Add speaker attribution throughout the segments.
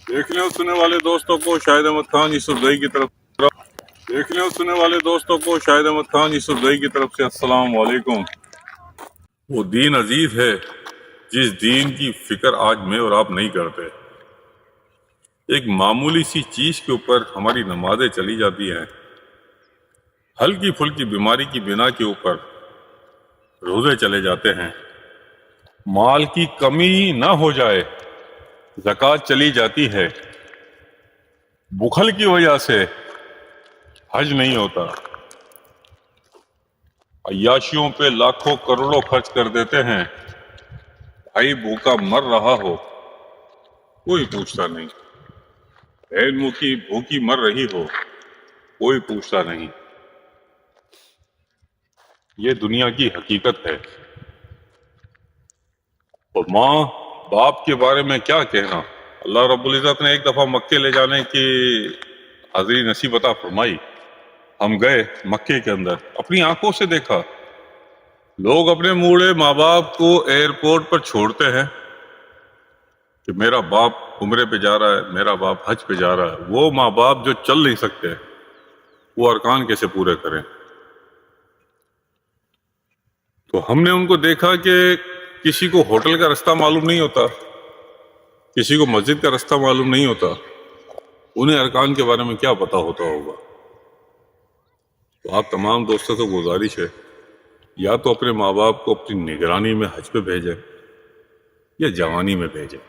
Speaker 1: دیکھنے اور سننے والے دوستوں کو شاہد احمد خان یوسفزئی کی طرف دیکھنے اور سننے والے دوستوں کو شاہد احمد خان یوسفزئی کی طرف سے السلام علیکم۔ وہ دین عزیز ہے جس دین کی فکر آج میں اور آپ نہیں کرتے۔ ایک معمولی سی چیز کے اوپر ہماری نمازیں چلی جاتی ہیں، ہلکی پھلکی بیماری کی بنا کے اوپر روزے چلے جاتے ہیں، مال کی کمی نہ ہو جائے زکوٰۃ چلی جاتی ہے، بخل کی وجہ سے حج نہیں ہوتا، عیاشیوں پہ لاکھوں کروڑوں خرچ کر دیتے ہیں، بھائی بھوکا مر رہا ہو کوئی پوچھتا نہیں، بہن بھوکی مر رہی ہو کوئی پوچھتا نہیں۔ یہ دنیا کی حقیقت ہے۔ اور ماں باپ کے بارے میں کیا کہنا، اللہ رب العزت نے ایک دفعہ مکے لے جانے کی حاضری نصیب عطا فرمائی۔ ہم گئے مکے کے اندر، اپنی آنکھوں سے دیکھا لوگ اپنے موڑے ماں باپ کو ایئرپورٹ پر چھوڑتے ہیں کہ میرا باپ عمرے پہ جا رہا ہے، میرا باپ حج پہ جا رہا ہے۔ وہ ماں باپ جو چل نہیں سکتے وہ ارکان کیسے پورے کریں؟ تو ہم نے ان کو دیکھا کہ کسی کو ہوٹل کا رستہ معلوم نہیں ہوتا، کسی کو مسجد کا رستہ معلوم نہیں ہوتا، انہیں ارکان کے بارے میں کیا پتا ہوتا ہوگا؟ تو آپ تمام دوستوں سے گزارش ہے، یا تو اپنے ماں باپ کو اپنی نگرانی میں حج پہ بھیجیں یا جوانی میں بھیجیں،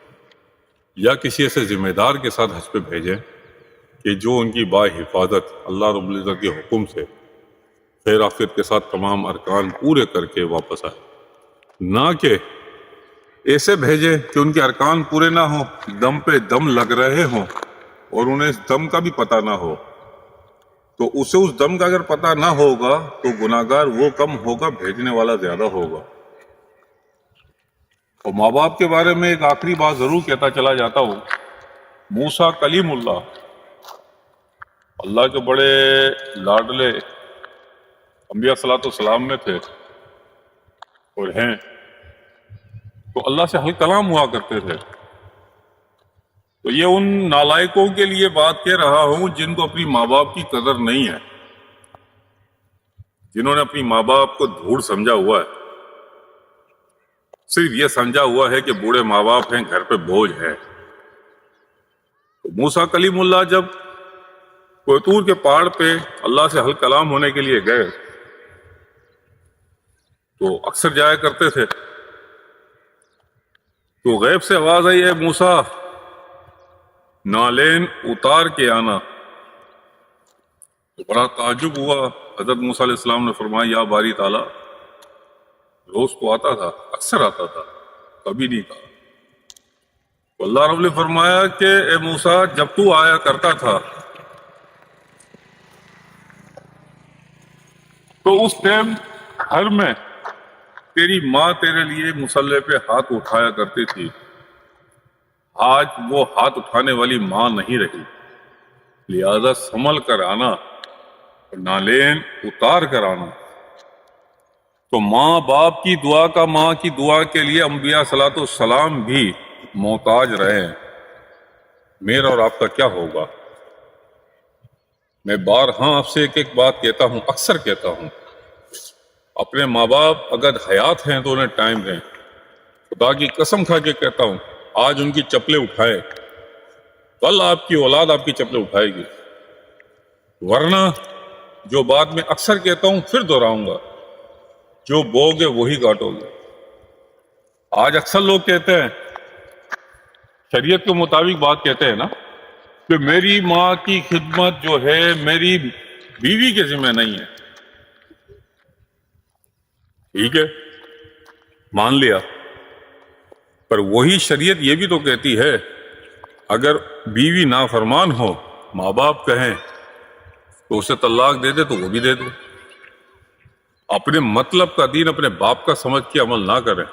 Speaker 1: یا کسی ایسے ذمہ دار کے ساتھ حج پہ بھیجیں کہ جو ان کی با حفاظت اللہ رب العزت کے حکم سے خیر آفیت کے ساتھ تمام ارکان پورے کر کے واپس آئے، نہ کہ ایسے بھیجیں کہ ان کے ارکان پورے نہ ہوں، دم پہ دم لگ رہے ہوں اور انہیں اس دم کا بھی پتہ نہ ہو۔ تو اسے اس دم کا اگر پتہ نہ ہوگا تو گناہگار وہ کم ہوگا، بھیجنے والا زیادہ ہوگا۔ اور ماں باپ کے بارے میں ایک آخری بات ضرور کہتا چلا جاتا ہوں، موسیٰ کلیم اللہ کے بڑے لاڈلے انبیاء صلاۃ والسلام میں تھے اور ہیں، تو اللہ سے حل کلام ہوا کرتے تھے۔ تو یہ ان نالائقوں کے لیے بات کہہ رہا ہوں جن کو اپنی ماں باپ کی قدر نہیں ہے، جنہوں نے اپنی ماں باپ کو دھوڑ سمجھا ہوا ہے، صرف یہ سمجھا ہوا ہے کہ بوڑھے ماں باپ ہیں، گھر پہ بوجھ ہے۔ تو موسیٰ کلیم اللہ جب کوہ طور کے پہاڑ پہ اللہ سے حل کلام ہونے کے لیے گئے تو اکثر جایا کرتے تھے، تو غیب سے آواز آئی، اے موسیٰ نالین اتار کے آنا۔ تو بڑا تعجب ہوا، حضرت موسیٰ علیہ السلام نے فرمایا، یا باری تعالیٰ، روز تو آتا تھا، اکثر آتا تھا، کبھی نہیں کہا۔ تو اللہ رب نے فرمایا کہ اے موسیٰ جب تو آیا کرتا تھا تو اس ٹائم گھر میں تیری ماں تیرے لیے مصلی پہ ہاتھ اٹھایا کرتی تھی، آج وہ ہاتھ اٹھانے والی ماں نہیں رہی، لہذا سنبھل کر آنا، نالین اتار کر آنا۔ تو ماں باپ کی دعا کا ماں کی دعا کے لیے انبیاء صلاۃ والسلام بھی محتاج رہے ہیں، میرا اور آپ کا کیا ہوگا؟ میں بارہا آپ سے ایک بات کہتا ہوں، اکثر کہتا ہوں، اپنے ماں باپ اگر حیات ہیں تو انہیں ٹائم دیں۔ خدا کی قسم کھا کے کہتا ہوں، آج ان کی چپلیں اٹھائے، کل آپ کی اولاد آپ کی چپلیں اٹھائے گی، ورنہ جو بات میں اکثر کہتا ہوں پھر دہراؤں گا، جو بوگے وہی کاٹو گے۔ آج اکثر لوگ کہتے ہیں، شریعت کے مطابق بات کہتے ہیں نا، کہ میری ماں کی خدمت جو ہے میری بیوی کے ذمہ نہیں ہے۔ ٹھیک ہے، مان لیا، پر وہی شریعت یہ بھی تو کہتی ہے اگر بیوی نافرمان ہو، ماں باپ کہیں تو اسے طلاق دے دے تو وہ بھی دے دے۔ اپنے مطلب کا دین اپنے باپ کا سمجھ کے عمل نہ کریں۔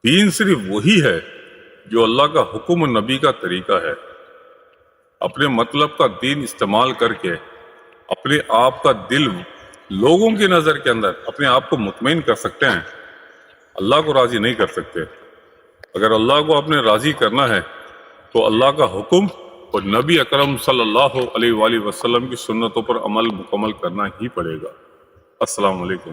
Speaker 1: دین صرف وہی ہے جو اللہ کا حکم و نبی کا طریقہ ہے۔ اپنے مطلب کا دین استعمال کر کے اپنے آپ کا دل لوگوں کی نظر کے اندر اپنے آپ کو مطمئن کر سکتے ہیں، اللہ کو راضی نہیں کر سکتے۔ اگر اللہ کو آپ نے راضی کرنا ہے تو اللہ کا حکم اور نبی اکرم صلی اللہ علیہ وآلہ وسلم کی سنتوں پر عمل مکمل کرنا ہی پڑے گا۔ السلام علیکم۔